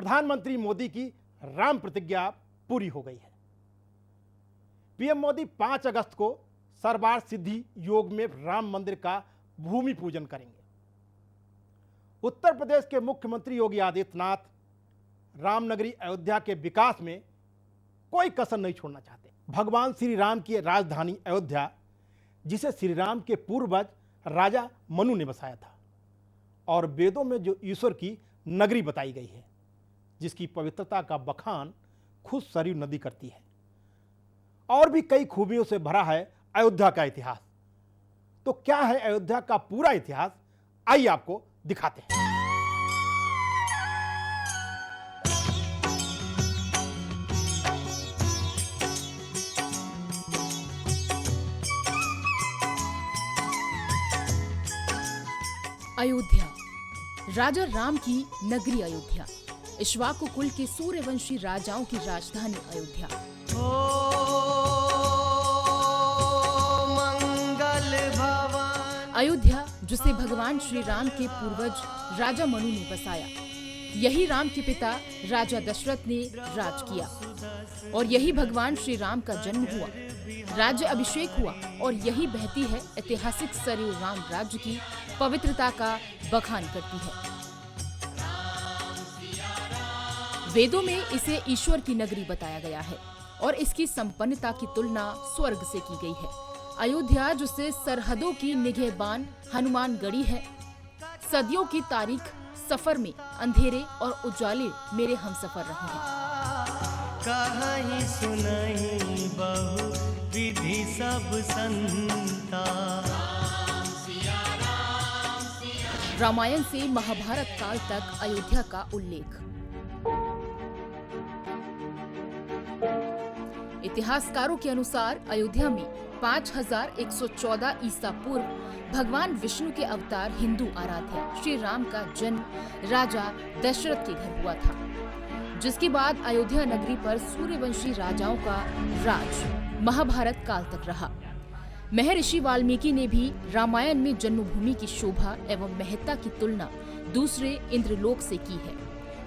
प्रधानमंत्री मोदी की राम प्रतिज्ञा पूरी हो गई है। पीएम मोदी 5 अगस्त को सरवार सिद्धि योग में राम मंदिर का भूमि पूजन करेंगे। उत्तर प्रदेश के मुख्यमंत्री योगी आदित्यनाथ रामनगरी अयोध्या के विकास में कोई कसर नहीं छोड़ना चाहते। भगवान श्री राम की राजधानी अयोध्या, जिसे श्री राम के पूर्वज राजा मनु ने बसाया था और वेदों में जो ईश्वर की नगरी बताई गई है, जिसकी पवित्रता का बखान खुद सरयू नदी करती है, और भी कई खूबियों से भरा है अयोध्या का इतिहास। तो क्या है अयोध्या का पूरा इतिहास, आइए आपको दिखाते हैं। अयोध्या, राजा राम की नगरी अयोध्या, इक्ष्वाकु कुल के सूर्यवंशी राजाओं की राजधानी अयोध्या। अयोध्या, जिसे भगवान श्री राम के पूर्वज राजा मनु ने बसाया, यही राम के पिता राजा दशरथ ने राज किया और यही भगवान श्री राम का जन्म हुआ, राज्य अभिषेक हुआ और यही बहती है ऐतिहासिक सरयू राम राज्य की पवित्रता का बखान करती है। वेदों में इसे ईश्वर की नगरी बताया गया है और इसकी संपन्नता की तुलना स्वर्ग से की गई है। अयोध्या, जिसे सरहदों की निगहबान हनुमानगढ़ी है, सदियों की तारीख सफर में अंधेरे और उजाले मेरे हमसफर रहे हैं। कहीं सुनहि बहु विधि सब संता। रामायण से महाभारत काल तक अयोध्या का उल्लेख। इतिहासकारों के अनुसार अयोध्या में 5114 ईसा पूर्व भगवान विष्णु के अवतार हिंदू आराध्य श्री राम का जन्म राजा दशरथ के घर हुआ था, जिसके बाद अयोध्या नगरी पर सूर्यवंशी राजाओं का राज महाभारत काल तक रहा। महर्षि वाल्मीकि ने भी रामायण में जन्मभूमि की शोभा एवं महत्ता की तुलना दूसरे इंद्रलोक से की है,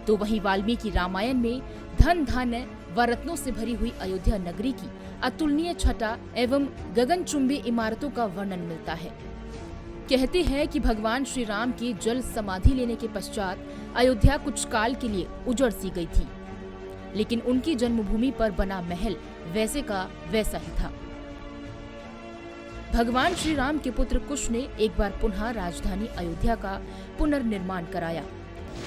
तो वहीं वाल्मीकि रामायण में धन धान्य व रत्नों से भरी हुई अयोध्या नगरी की अतुलनीय छटा एवं गगनचुंबी इमारतों का वर्णन मिलता है। कहते हैं कि भगवान श्री राम की जल समाधि लेने के पश्चात अयोध्या कुछ काल के लिए उजड़ सी गई थी, लेकिन उनकी जन्मभूमि पर बना महल वैसे का वैसा ही था। भगवान श्री राम के पुत्र कुश ने एक बार पुनः राजधानी अयोध्या का पुनर्निर्माण कराया।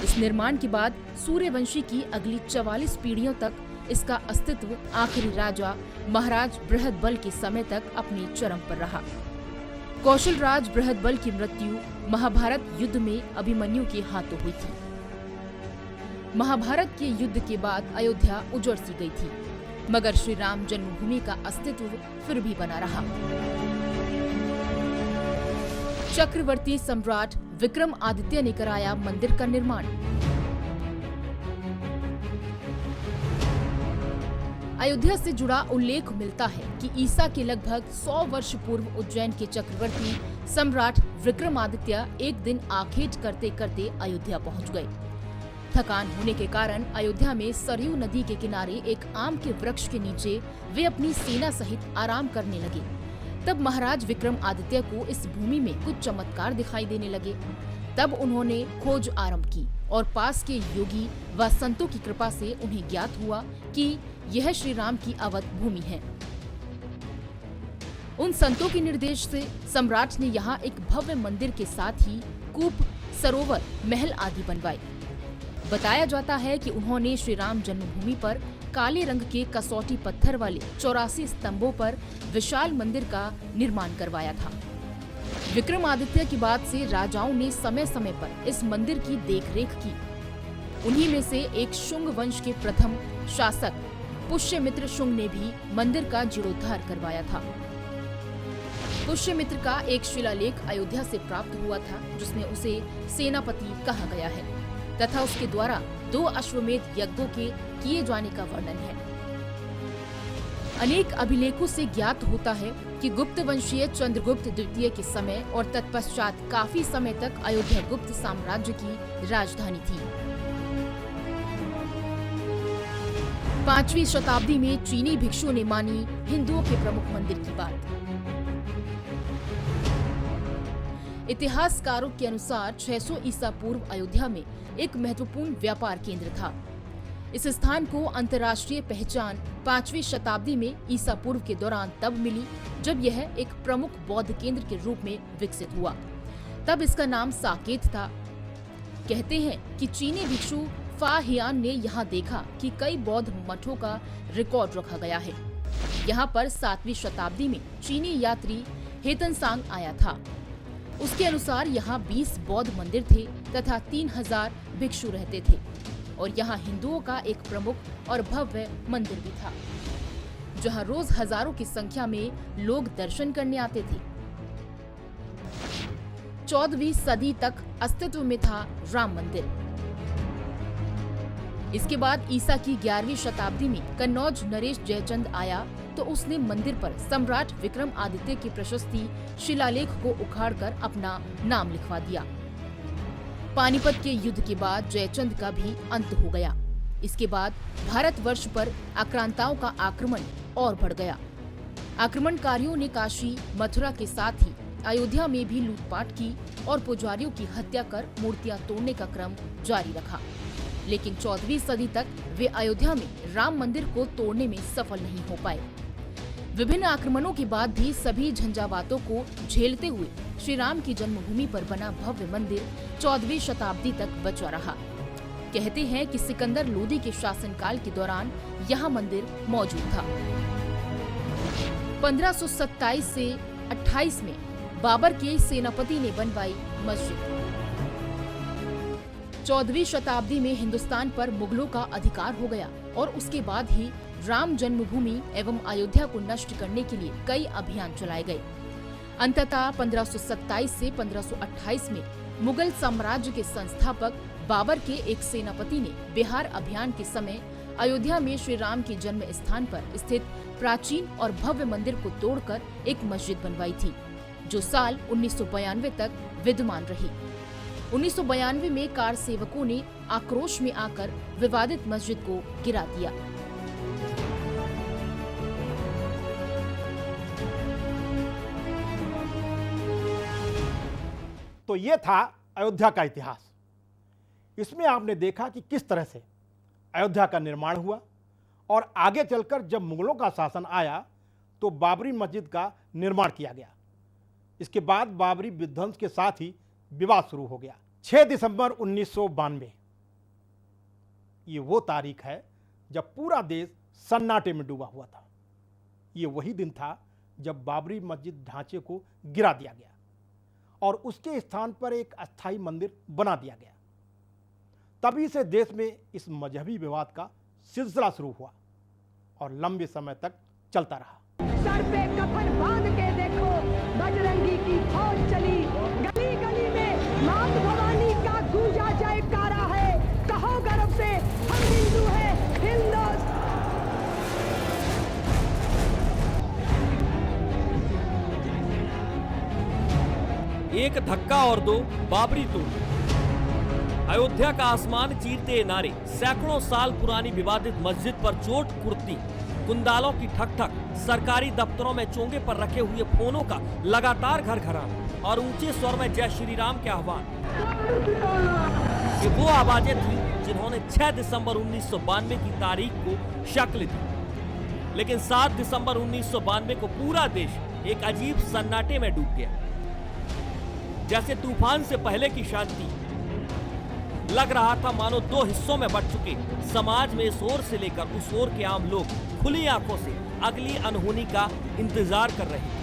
इस निर्माण के बाद सूर्यवंशी की अगली 44 पीढ़ियों तक इसका अस्तित्व आखिरी राजा महाराज बृहदबल के समय तक अपने चरम पर रहा। कौशल राज बृहदबल की मृत्यु महाभारत युद्ध में अभिमन्यु के हाथों हुई थी। महाभारत के युद्ध के बाद अयोध्या उजड़ सी गई थी, मगर श्री राम जन्मभूमि का अस्तित्व फिर भी बना रहा। चक्रवर्ती सम्राट विक्रमादित्य ने कराया मंदिर का निर्माण। अयोध्या से जुड़ा उल्लेख मिलता है कि ईसा के लगभग 100 वर्ष पूर्व उज्जैन के चक्रवर्ती सम्राट विक्रमादित्य एक दिन आखेट करते करते अयोध्या पहुंच गए। थकान होने के कारण अयोध्या में सरयू नदी के किनारे एक आम के वृक्ष के नीचे वे अपनी सेना सहित आराम करने लगे। तब महाराज विक्रमादित्य को इस भूमि में कुछ चमत्कार दिखाई देने लगे। तब उन्होंने खोज आरंभ की और पास के योगी व संतों की कृपा से उन्हें ज्ञात हुआ कि यह श्री राम की अवध भूमि है। उन संतों के निर्देश से सम्राट ने यहाँ एक भव्य मंदिर के साथ ही कूप, सरोवर, महल आदि बनवाए। बताया जाता है कि उन्होंने श्री राम जन्मभूमि पर काले रंग के कसौटी पत्थर वाले 84 स्तंभों पर विशाल मंदिर का निर्माण करवाया था। विक्रमादित्य की बाद से राजाओं ने समय समय पर इस मंदिर की देखरेख की। उन्हीं में से एक शुंग वंश के प्रथम शासक पुष्यमित्र शुंग ने भी मंदिर का जीर्णोद्धार करवाया था। पुष्यमित्र का एक शिलालेख अयोध्या से प्राप्त हुआ था, जिसमें उसे सेनापति कहा गया है तथा उसके द्वारा 2 अश्वमेध यज्ञों के किए जाने का वर्णन है। अनेक अभिलेखों से ज्ञात होता है कि गुप्त वंशीय चंद्रगुप्त द्वितीय के समय और तत्पश्चात काफी समय तक अयोध्या गुप्त साम्राज्य की राजधानी थी। 5वीं शताब्दी में चीनी भिक्षुओं ने मानी हिंदुओं के प्रमुख मंदिर की बात। इतिहासकारों के अनुसार 600 ईसा पूर्व अयोध्या में एक महत्वपूर्ण व्यापार केंद्र था। इस स्थान को अंतर्राष्ट्रीय पहचान 5वीं शताब्दी में ईसा पूर्व के दौरान तब मिली जब यह एक प्रमुख बौद्ध केंद्र के रूप में विकसित हुआ। तब इसका नाम साकेत था। कहते हैं कि चीनी भिक्षु फा हियान ने यहाँ देखा कि कई बौद्ध मठों का रिकॉर्ड रखा गया है। यहाँ पर 7वीं शताब्दी में चीनी यात्री हेतनसांग आया था। उसके अनुसार यहाँ 20 बौद्ध मंदिर थे तथा 3000 भिक्षु रहते थे और यहाँ हिंदुओं का एक प्रमुख और भव्य मंदिर भी था, जहाँ रोज हजारों की संख्या में लोग दर्शन करने आते थे। 14वीं सदी तक अस्तित्व में था राम मंदिर। इसके बाद ईसा की 11वीं शताब्दी में कन्नौज नरेश जयचंद आया तो उसने मंदिर पर सम्राट विक्रम आदित्य की प्रशस्ति शिलालेख को उखाड़कर अपना नाम लिखवा दिया। पानीपत के युद्ध के बाद जयचंद का भी अंत हो गया। इसके बाद भारतवर्ष पर आक्रांताओं का आक्रमण और बढ़ गया। आक्रमणकारियों ने काशी, मथुरा के साथ ही अयोध्या में भी लूटपाट की और पुजारियों की हत्या कर मूर्तियां तोड़ने का क्रम जारी रखा। लेकिन 14वीं सदी तक वे अयोध्या में राम मंदिर को तोड़ने में सफल नहीं हो पाए। विभिन्न आक्रमणों के बाद भी सभी झंझावातों को झेलते हुए श्री राम की जन्मभूमि पर बना भव्य मंदिर 14वीं शताब्दी तक बचा रहा। कहते हैं कि सिकंदर लोदी के शासनकाल के दौरान यहाँ मंदिर मौजूद था। 1527 से 28 में बाबर के सेनापति ने बनवाई मस्जिद। 14वीं शताब्दी में हिंदुस्तान पर मुगलों का अधिकार हो गया और उसके बाद ही राम जन्मभूमि एवं अयोध्या को नष्ट करने के लिए कई अभियान चलाए गए। अंततः 1527 से 1528 में मुगल साम्राज्य के संस्थापक बाबर के एक सेनापति ने बिहार अभियान के समय अयोध्या में श्री राम के जन्म स्थान पर स्थित प्राचीन और भव्य मंदिर को तोड़कर एक मस्जिद बनवाई थी, जो साल 1992 तक विद्यमान रही। 1992 में कार सेवकों ने आक्रोश में आकर विवादित मस्जिद को गिरा दिया। तो ये था अयोध्या का इतिहास। इसमें आपने देखा कि किस तरह से अयोध्या का निर्माण हुआ और आगे चलकर जब मुगलों का शासन आया तो बाबरी मस्जिद का निर्माण किया गया। इसके बाद बाबरी विध्वंस के साथ ही विवाद शुरू हो गया। 6 दिसंबर 1992 ये वो तारीख है जब पूरा देश सन्नाटे में डूबा हुआ था। ये वही दिन था जब बाबरी मस्जिद ढांचे को गिरा दिया गया और उसके स्थान पर एक अस्थायी मंदिर बना दिया गया। तभी से देश में इस मजहबी विवाद का सिलसिला शुरू हुआ और लंबे समय तक चलता रहा। सर पे कफन बांध के देखो, बजरंगी की फौज चली, गली गली में मात भवानी का गूंजा जयकारा है। कहो गर्व से हम हिंदू हैं, हिंदुस्तान। एक धक्का और दो बाबरी तोड़। अयोध्या का आसमान चीरते ये नारे, सैकड़ों साल पुरानी विवादित मस्जिद पर चोट कुर्ती, कुंडालों की ठक ठक, सरकारी दफ्तरों में चोंगे पर रखे हुए फोनों का लगातार घर घराना और ऊंचे स्वर में जय श्री राम के आह्वान। ये वो आवाजें थी जिन्होंने 6 दिसंबर 1992 की तारीख को शक्ल दी। लेकिन 7 दिसंबर 1992 को पूरा देश एक अजीब सन्नाटे में डूब गया। जैसे तूफान से पहले की शांति। लग रहा था मानो 2 हिस्सों में बंट चुके समाज में इस ओर से लेकर उस ओर के आम लोग खुली आंखों से अगली अनहोनी का इंतजार कर रहे थे।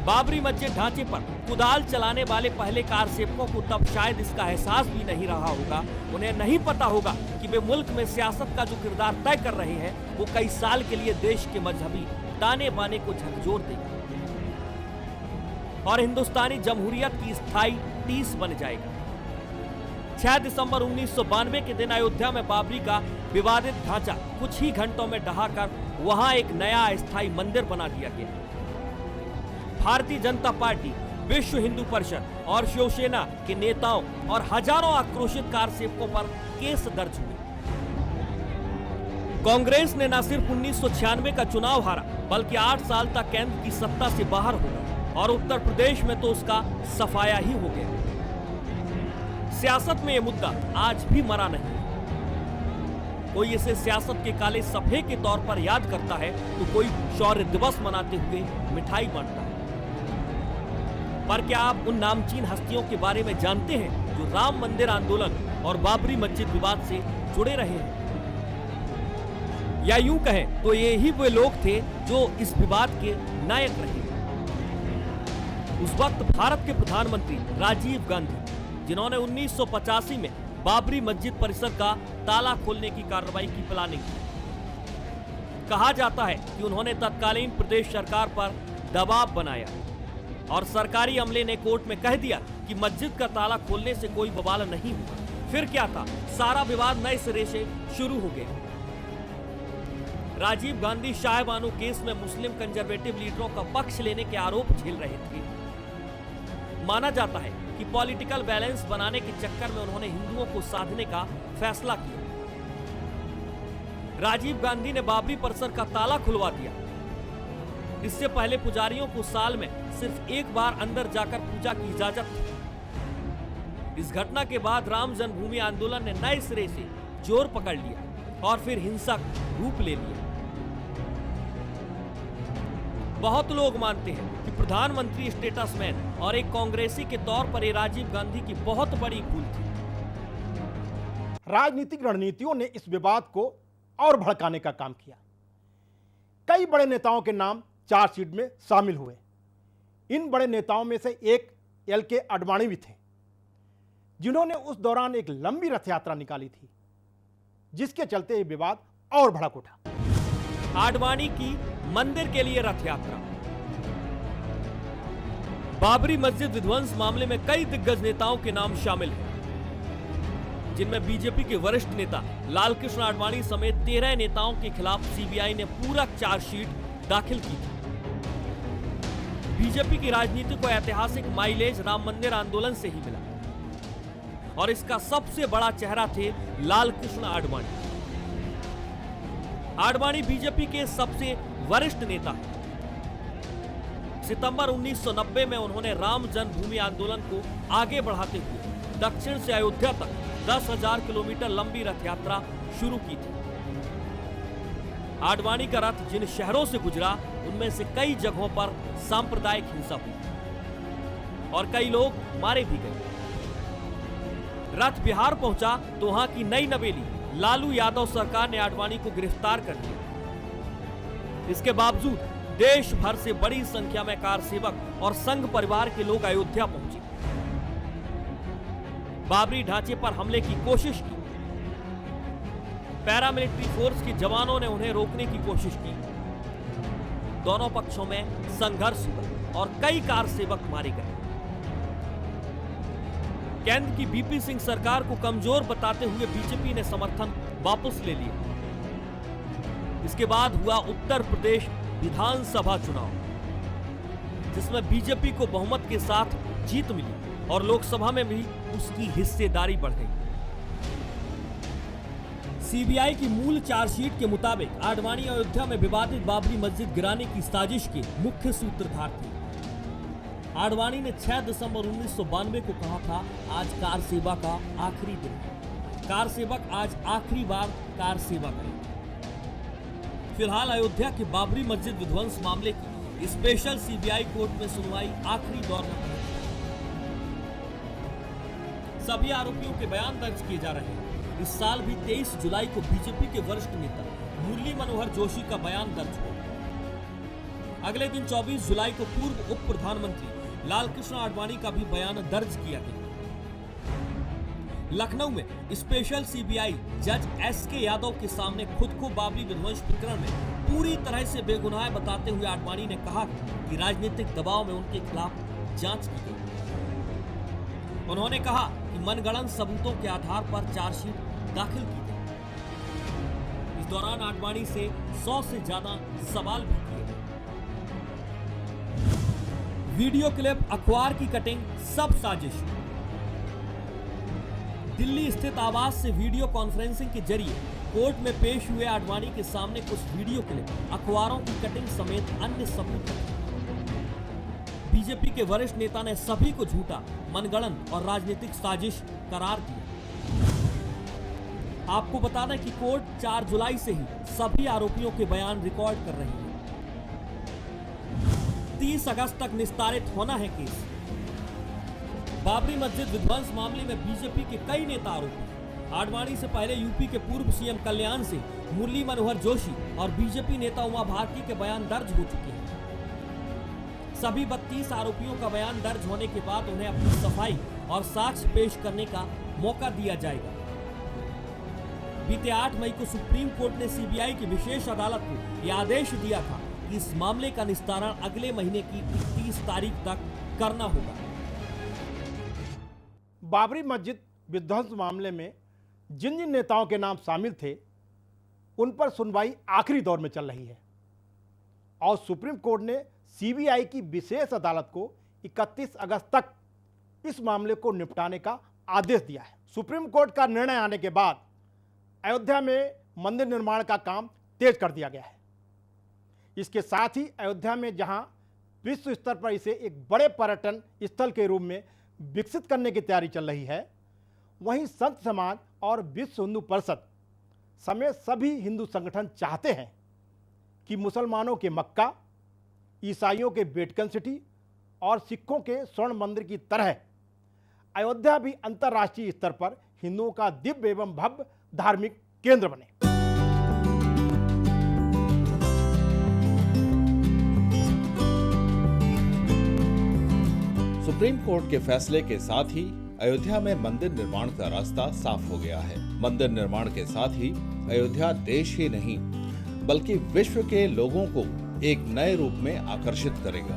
बाबरी मस्जिद ढांचे पर कुदाल चलाने वाले पहले कार सेवकों को तब शायद इसका एहसास भी नहीं रहा होगा। उन्हें नहीं पता होगा कि वे मुल्क में सियासत का जो किरदार तय कर रहे हैं वो कई साल के लिए देश के मजहबी ताने बाने को झकझोर देगा और हिंदुस्तानी जमहूरियत की स्थायी टीस बन जाएगा। 6 दिसंबर 1992 के दिन अयोध्या में बाबरी का विवादित ढांचा कुछ ही घंटों में ढहाकर वहां एक नया अस्थायी मंदिर बना दिया गया। भारतीय जनता पार्टी, विश्व हिंदू परिषद और शिवसेना के नेताओं और हजारों आक्रोशित कार सेवकों पर केस दर्ज हुए। कांग्रेस ने न सिर्फ 1996 का चुनाव हारा, बल्कि 8 साल तक केंद्र की सत्ता से बाहर हो गया और उत्तर प्रदेश में तो उसका सफाया ही हो गया। सियासत में यह मुद्दा आज भी मरा नहीं। कोई इसे सियासत के काले सफे के तौर पर याद करता है, तो कोई शौर्य दिवस मनाते हुए मिठाई बांटता है। पर क्या आप उन नामचीन हस्तियों के बारे में जानते हैं जो राम मंदिर आंदोलन और बाबरी मस्जिद विवाद से जुड़े रहे हैं? या यूं कहें तो ये ही वे लोग थे जो इस विवाद के नायक रहे। उस वक्त भारत के प्रधानमंत्री राजीव गांधी, जिन्होंने 1985 में बाबरी मस्जिद परिसर का ताला खोलने की कार्रवाई की प्लानिंग की। कहा जाता है कि उन्होंने तत्कालीन प्रदेश सरकार पर दबाव बनाया और सरकारी अमले ने कोर्ट में कह दिया कि मस्जिद का ताला खोलने से कोई बवाल नहीं हुआ। फिर क्या था, सारा विवाद नए सिरे से शुरू हो गया। राजीव गांधी शाह बानो केस में मुस्लिम कंजर्वेटिव लीडरों का पक्ष लेने के आरोप झेल रहे थे। माना जाता है कि पॉलिटिकल बैलेंस बनाने के चक्कर में उन्होंने हिंदुओं को साधने का फैसला किया। राजीव गांधी ने बाबरी परिसर का ताला खुलवा दिया। इससे पहले पुजारियों को साल में सिर्फ एक बार अंदर जाकर पूजा की इजाजत थी। इस घटना के बाद राम जन्मभूमि आंदोलन ने नए सिरे से जोर पकड़ लिया और फिर हिंसक रूप ले लिया। बहुत लोग मानते हैं कि प्रधानमंत्री स्टेटसमैन और एक कांग्रेसी के तौर पर ये राजीव गांधी की बहुत बड़ी भूल थी। राजनीतिक रणनीतियों ने इस विवाद को और भड़काने का काम किया। कई बड़े नेताओं के नाम चार्जशीट में शामिल हुए। इन बड़े नेताओं में से एक एल.के. आडवाणी भी थे, जिन्होंने उस दौरान एक लंबी रथ यात्रा निकाली थी, जिसके चलते ये विवाद और भड़क उठा। आडवाणी की मंदिर के लिए रथ यात्रा। बाबरी मस्जिद विध्वंस मामले में कई दिग्गज नेताओं के नाम शामिल हैं, जिनमें बीजेपी के वरिष्ठ नेता लालकृष्ण आडवाणी समेत 13 नेताओं के खिलाफ सीबीआई ने पूरक चार्जशीट दाखिल की थी। बीजेपी की राजनीति को ऐतिहासिक माइलेज राम मंदिर आंदोलन से ही मिला और इसका सबसे बड़ा चेहरा थे लालकृष्ण आडवाणी। आडवाणी बीजेपी के सबसे वरिष्ठ नेता हैं। सितंबर 1990 में उन्होंने राम जन्मभूमि आंदोलन को आगे बढ़ाते हुए दक्षिण से अयोध्या तक 10,000 किलोमीटर लंबी रथ यात्रा शुरू की थी। आडवाणी का रथ जिन शहरों से गुजरा, उनमें से कई जगहों पर सांप्रदायिक हिंसा हुई और कई लोग मारे भी गए। रथ बिहार पहुंचा तो वहां की नई नवेली लालू यादव सरकार ने आडवाणी को गिरफ्तार कर लिया। इसके बावजूद देश भर से बड़ी संख्या में कार सेवक और संघ परिवार के लोग अयोध्या पहुंचे। बाबरी ढांचे पर हमले की कोशिश की। पैरामिलिट्री फोर्स के जवानों ने उन्हें रोकने की कोशिश की। दोनों पक्षों में संघर्ष हुआ और कई कार सेवक मारे गए। केंद्र की बीपी सिंह सरकार को कमजोर बताते हुए बीजेपी ने समर्थन वापस ले लिया। इसके बाद हुआ उत्तर प्रदेश विधानसभा चुनाव, जिसमें बीजेपी को बहुमत के साथ जीत मिली और लोकसभा में भी उसकी हिस्सेदारी बढ़ गई। सीबीआई की मूल चार्जशीट के मुताबिक आडवाणी अयोध्या में विवादित बाबरी मस्जिद गिराने की साजिश के मुख्य सूत्रधार थे। आडवाणी ने 6 दिसंबर 1992 को कहा था, आज कार सेवा का आखिरी दिन है। कार सेवक आज आखिरी बार कार सेवा करेंगे। फिलहाल अयोध्या के बाबरी मस्जिद विध्वंस मामले की स्पेशल सीबीआई कोर्ट में सुनवाई आखिरी दौर में है। सभी आरोपियों के बयान दर्ज किए जा रहे हैं। इस साल भी 23 जुलाई को बीजेपी के वरिष्ठ नेता मुरली मनोहर जोशी का बयान दर्ज हुआ। अगले दिन 24 जुलाई को पूर्व उप प्रधानमंत्री लालकृष्ण आडवाणी का भी बयान दर्ज किया गया। लखनऊ में स्पेशल सीबीआई जज एस.के. यादव के सामने खुद को बाबरी विध्वंस प्रकरण में पूरी तरह से बेगुनाह बताते हुए आडवाणी ने कहा कि राजनीतिक दबाव में उनके खिलाफ जांच की गई। उन्होंने कहा कि मनगढ़ंत सबूतों के आधार पर चार्जशीट दाखिल की गई। इस दौरान आडवाणी से 100 से ज्यादा सवाल भी किए गए। वीडियो क्लिप, अखबार की कटिंग, सब साजिश। दिल्ली स्थित आवास से वीडियो कॉन्फ्रेंसिंग के जरिए कोर्ट में पेश हुए आडवाणी के सामने कुछ वीडियो क्लिप, अखबारों की कटिंग समेत अन्य सबूत रखे। बीजेपी के वरिष्ठ नेता ने सभी को झूठा, मनगढ़ंत और राजनीतिक साजिश करार दिया। आपको बता दें कि कोर्ट 4 जुलाई से ही सभी आरोपियों के बयान रिकॉर्ड कर रही है। 30 अगस्त तक निस्तारित होना है केस। बाबरी मस्जिद विध्वंस मामले में बीजेपी के कई नेता आरोपी। आडवाणी से पहले यूपी के पूर्व सीएम कल्याण सिंह, मुरली मनोहर जोशी और बीजेपी नेता उमा भारती के बयान दर्ज हो चुके हैं। सभी 32 आरोपियों का बयान दर्ज होने के बाद उन्हें अपनी सफाई और साक्ष्य पेश करने का मौका दिया जाएगा। बीते 8 मई को सुप्रीम कोर्ट ने सीबीआई की विशेष अदालत को यह आदेश दिया था कि इस मामले का निस्तारण अगले महीने की 31 तारीख तक करना होगा। बाबरी मस्जिद विध्वंस मामले में जिन जिन नेताओं के नाम शामिल थे उन पर सुनवाई आखिरी दौर में चल रही है और सुप्रीम कोर्ट ने सीबीआई की विशेष अदालत को 31 अगस्त तक इस मामले को निपटाने का आदेश दिया है। सुप्रीम कोर्ट का निर्णय आने के बाद अयोध्या में मंदिर निर्माण का काम तेज कर दिया गया है। इसके साथ ही अयोध्या में जहां विश्व स्तर पर इसे एक बड़े पर्यटन स्थल के रूप में विकसित करने की तैयारी चल रही है, वहीं संत समाज और विश्व हिंदू परिषद समेत सभी हिंदू संगठन चाहते हैं कि मुसलमानों के मक्का, ईसाइयों के वेटिकन सिटी और सिखों के स्वर्ण मंदिर की तरह अयोध्या भी अंतर्राष्ट्रीय स्तर पर हिंदुओं का दिव्य एवं भव्य धार्मिक केंद्र बने। सुप्रीम कोर्ट के फैसले के साथ ही अयोध्या में मंदिर निर्माण का रास्ता साफ हो गया है। मंदिर निर्माण के साथ ही अयोध्या देश ही नहीं बल्कि विश्व के लोगों को एक नए रूप में आकर्षित करेगा।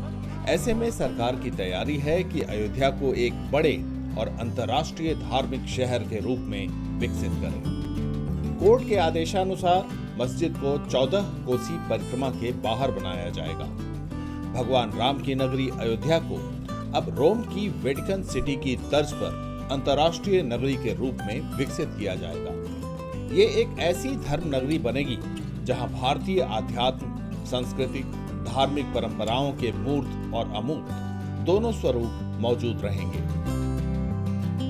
ऐसे में सरकार की तैयारी है कि अयोध्या को एक बड़े और अंतर्राष्ट्रीय धार्मिक शहर के रूप में विकसित करे। कोर्ट के आदेशानुसार मस्जिद को 14 कोसी परिक्रमा के बाहर बनाया जाएगा। भगवान राम की नगरी अयोध्या को अब रोम की वेटिकन सिटी की तर्ज पर अंतर्राष्ट्रीय नगरी के रूप में विकसित किया जाएगा। ये एक ऐसी धर्म नगरी बनेगी जहां भारतीय आध्यात्म, सांस्कृतिक, धार्मिक परंपराओं के मूर्त और अमूर्त दोनों स्वरूप मौजूद रहेंगे।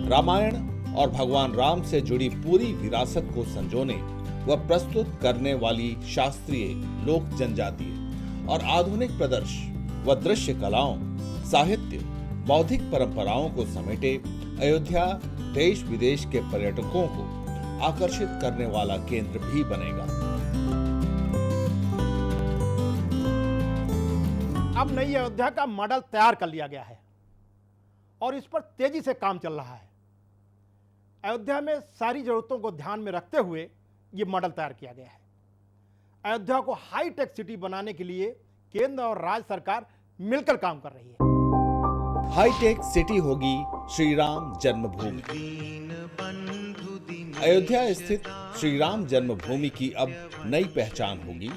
रामायण और भगवान राम से जुड़ी पूरी विरासत को संजोने व प्रस्तुत करने वाली शास्त्रीय, लोक जनजातीय और आधुनिक प्रदर्श व दृश्य कलाओं, साहित्य, बौद्धिक परंपराओं को समेटे अयोध्या देश विदेश के पर्यटकों को आकर्षित करने वाला केंद्र भी बनेगा। अब नई अयोध्या का मॉडल तैयार कर लिया गया है और इस पर तेजी से काम चल रहा है। अयोध्या में सारी जरूरतों को ध्यान में रखते हुए ये मॉडल तैयार किया गया है। अयोध्या को हाईटेक सिटी बनाने के लिए केंद्र और राज्य सरकार मिलकर काम कर रही है। हाईटेक सिटी होगी श्री राम जन्मभूमि। अयोध्या स्थित श्री राम जन्मभूमि की अब नई पहचान होगी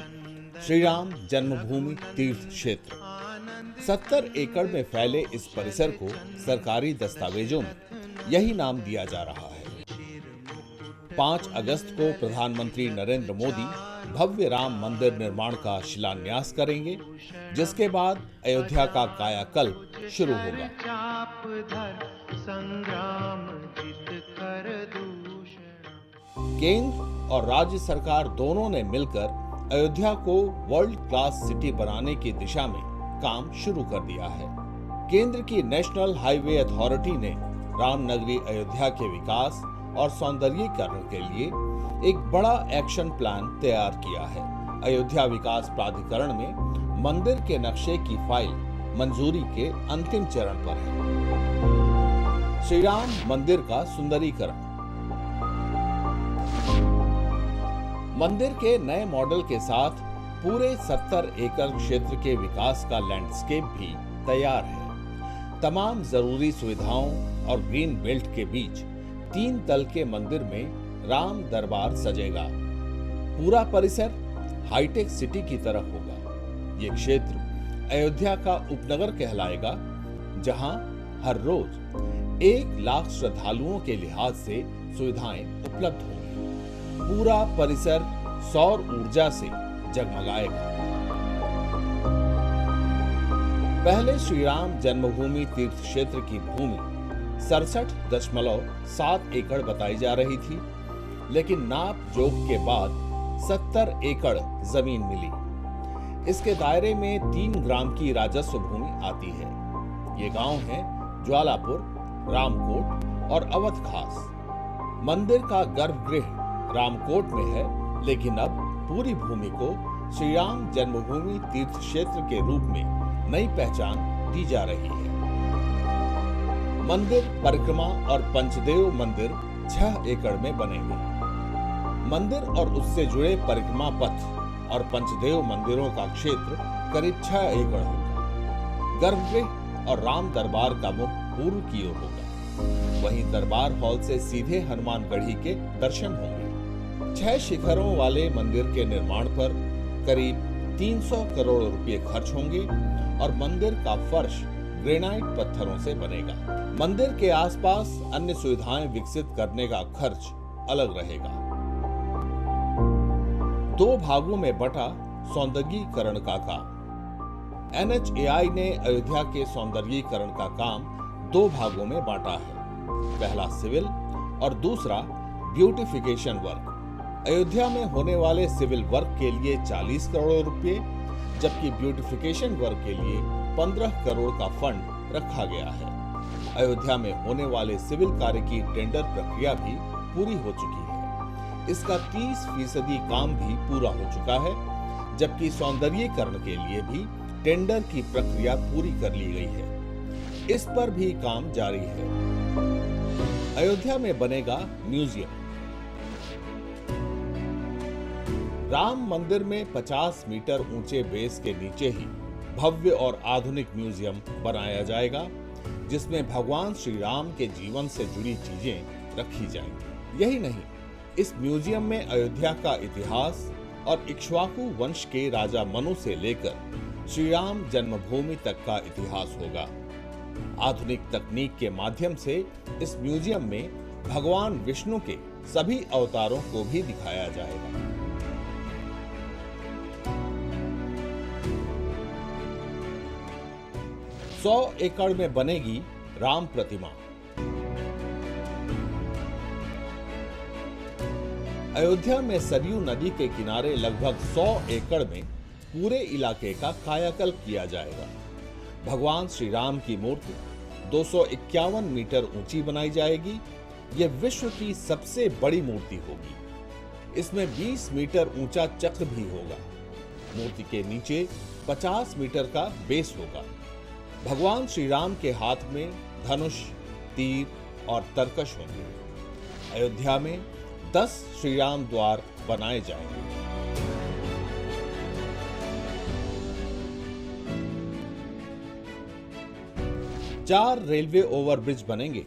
श्री राम जन्मभूमि तीर्थ क्षेत्र। 70 एकड़ में फैले इस परिसर को सरकारी दस्तावेजों में यही नाम दिया जा रहा है। 5 अगस्त को प्रधानमंत्री नरेंद्र मोदी भव्य राम मंदिर निर्माण का शिलान्यास करेंगे, जिसके बाद अयोध्या का कायाकल्प शुरू होगा। केंद्र और राज्य सरकार दोनों ने मिलकर अयोध्या को वर्ल्ड क्लास सिटी बनाने की दिशा में काम शुरू कर दिया है। केंद्र की नेशनल हाईवे अथॉरिटी ने रामनगरी अयोध्या के विकास और सौंदर्यीकरण के लिए एक बड़ा एक्शन प्लान तैयार किया है। अयोध्या विकास प्राधिकरण में मंदिर के नक्शे की फाइल मंजूरी के अंतिम चरण पर है। श्री राम मंदिर का सुंदरीकरण। मंदिर के नए मॉडल के साथ पूरे 70 एकड़ क्षेत्र के विकास का लैंडस्केप भी तैयार है। तमाम जरूरी सुविधाओं और ग्रीन बेल्ट के बीच 3 तल के मंदिर में राम दरबार सजेगा। पूरा परिसर हाईटेक सिटी की तरह होगा। ये क्षेत्र अयोध्या का उपनगर कहलाएगा, जहां हर रोज 1 लाख श्रद्धालुओं के लिहाज से सुविधाएं उपलब्ध होंगी। पूरा परिसर सौर ऊर्जा से जगमगाएगा। पहले श्री राम जन्मभूमि तीर्थ क्षेत्र की भूमि 67.7 एकड़ बताई जा रही थी, लेकिन नाप जोख के बाद 70 एकड़ जमीन मिली। इसके दायरे में 3 ग्राम की राजस्व भूमि आती है। ये गांव हैं ज्वालापुर, रामकोट और अवध खास। मंदिर का गर्भगृह रामकोट में है, लेकिन अब पूरी भूमि को श्री राम जन्मभूमि तीर्थ क्षेत्र के रूप में नई पहचान दी जा रही है। मंदिर परिक्रमा और पंचदेव मंदिर 6 एकड़ में बनेंगे। मंदिर और उससे जुड़े परिक्रमा पथ और पंचदेव मंदिरों का क्षेत्र करीब 6 एकड़ होगा। गर्भगृह और राम दरबार का मुख पूर्व की ओर होगा। वहीं दरबार हॉल से सीधे हनुमानगढ़ी के दर्शन होंगे। 6 शिखरों वाले मंदिर के निर्माण पर करीब 300 करोड़ रुपए खर्च होंगे और मंदिर का फर्श ग्रेनाइट पत्थरों से बनेगा। मंदिर के आसपास अन्य सुविधाएं विकसित करने का खर्च अलग रहेगा। 2 भागों में बटा सौंदर्यीकरण का काम। NHAI ने अयोध्या के सौंदर्यीकरण का काम 2 भागों में बांटा है। पहला सिविल और दूसरा ब्यूटिफिकेशन वर्क। अयोध्या में होने वाले सिविल वर्क के लिए 40 करोड़ रुपए, जबकि ब्यूटिफिकेशन वर्क के लिए 15 करोड़ का फंड रखा गया है। अयोध्या में होने वाले सिविल कार्य की टेंडर प्रक्रिया भी पूरी हो चुकी है। इसका 30% काम भी पूरा हो चुका है, जबकि सौंदर्यीकरण के लिए भी टेंडर की प्रक्रिया पूरी कर ली गई है। इस पर भी काम जारी है। अयोध्या में बनेगा म्यूजियम। राम मंदिर में 50 मीटर ऊंचे बेस के नीचे ही भव्य और आधुनिक म्यूजियम बनाया जाएगा, जिसमें भगवान श्री राम के जीवन से जुड़ी चीजें रखी जाएंगी। यही नहीं, इस म्यूजियम में अयोध्या का इतिहास और इक्ष्वाकु वंश के राजा मनु से लेकर श्री राम जन्मभूमि तक का इतिहास होगा। आधुनिक तकनीक के माध्यम से इस म्यूजियम में भगवान विष्णु के सभी अवतारों को भी दिखाया जाएगा। सौ एकड़ में बनेगी राम प्रतिमा। अयोध्या में सरयू नदी के किनारे लगभग 100 एकड़ में पूरे इलाके का कायाकल्प किया जाएगा। भगवान श्री राम की मूर्ति 251 मीटर ऊंची बनाई जाएगी। यह विश्व की सबसे बड़ी मूर्ति होगी। इसमें 20 मीटर ऊंचा चक्र भी होगा। मूर्ति के नीचे 50 मीटर का बेस होगा। भगवान श्री राम के हाथ में धनुष, तीर और तरकश होंगे। अयोध्या में 10 श्री राम द्वार बनाए जाएंगे। चार रेलवे ओवरब्रिज बनेंगे।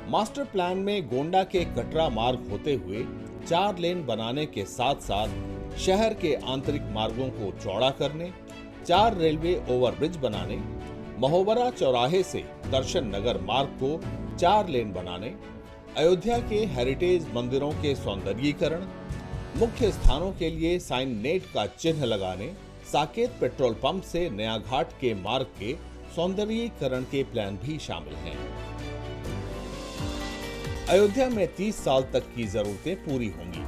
मास्टर प्लान में गोंडा के कटरा मार्ग होते हुए 4 लेन बनाने के साथ साथ शहर के आंतरिक मार्गों को चौड़ा करने, 4 रेलवे ओवरब्रिज बनाने, महोबरा चौराहे से दर्शन नगर मार्ग को 4 लेन बनाने, अयोध्या के हेरिटेज मंदिरों के सौंदर्यीकरण, मुख्य स्थानों के लिए साइन नेट का चिन्ह लगाने, साकेत पेट्रोल पंप से नया घाट के मार्ग के सौंदर्यीकरण के प्लान भी शामिल हैं। अयोध्या में 30 साल तक की जरूरतें पूरी होंगी।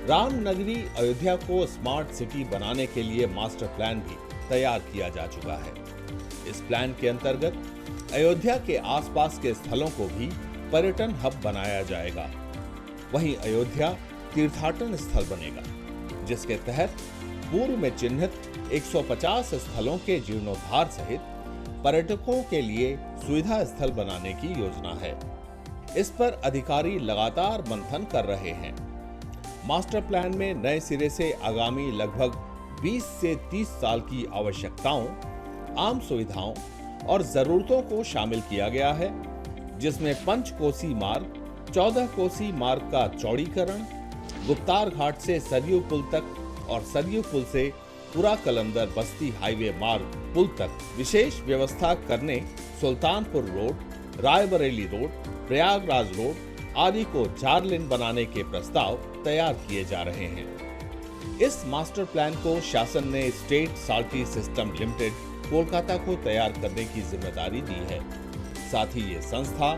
रामनगरी अयोध्या को स्मार्ट सिटी बनाने के लिए मास्टर प्लान भी तैयार किया जा चुका है। इस प्लान के अंतर्गत अयोध्या के आसपास के स्थलों को भी पर्यटन हब बनाया जाएगा। वहीं अयोध्या तीर्थाटन स्थल बनेगा, जिसके तहत पूर्व में चिन्हित 150 स्थलों के जीर्णोद्धार सहित पर्यटकों के लिए सुविधा स्थल बनाने की योजना है। इस पर अधिकारी लगातार मंथन कर रहे हैं। मास्टर प्लान में नए सिरे से आगामी लगभग 20 से 30 साल की आवश्यकताओं, आम सुविधाओं और जरूरतों को शामिल किया गया है, जिसमें पंचकोसी मार्ग, 14 कोसी मार्ग का चौड़ीकरण, गुप्तार घाट से सरयू पुल तक और सरयू पुल से पूरा कलंदर बस्ती हाईवे मार्ग पुल तक विशेष व्यवस्था करने Sultanpur road, Raebareli road, Prayagraj road आदि को 4 लेन बनाने के प्रस्ताव तैयार किए जा रहे हैं। इस मास्टर प्लान को शासन ने state salty system limited Kolkata को तैयार करने की जिम्मेदारी दी है। साथ ही ये संस्था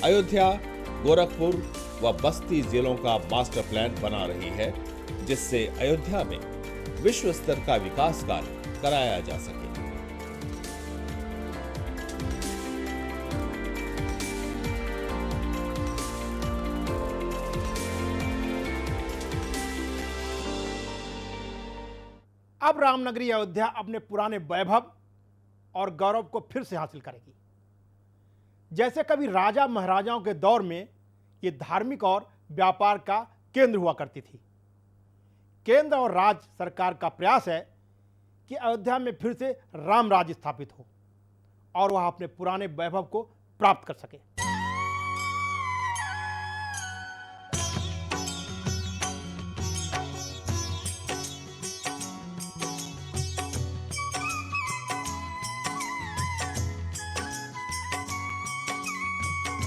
अयोध्या, गोरखपुर व बस्ती जिलों का मास्टर प्लान बना रही है, जिससे अयोध्या में विश्व स्तर का विकास कार्य कराया जा सके। अब रामनगरी अयोध्या अपने पुराने वैभव और गौरव को फिर से हासिल करेगी। जैसे कभी राजा महाराजाओं के दौर में ये धार्मिक और व्यापार का केंद्र हुआ करती थी। केंद्र और राज्य सरकार का प्रयास है कि अयोध्या में फिर से राम राज्य स्थापित हो और वह अपने पुराने वैभव को प्राप्त कर सके।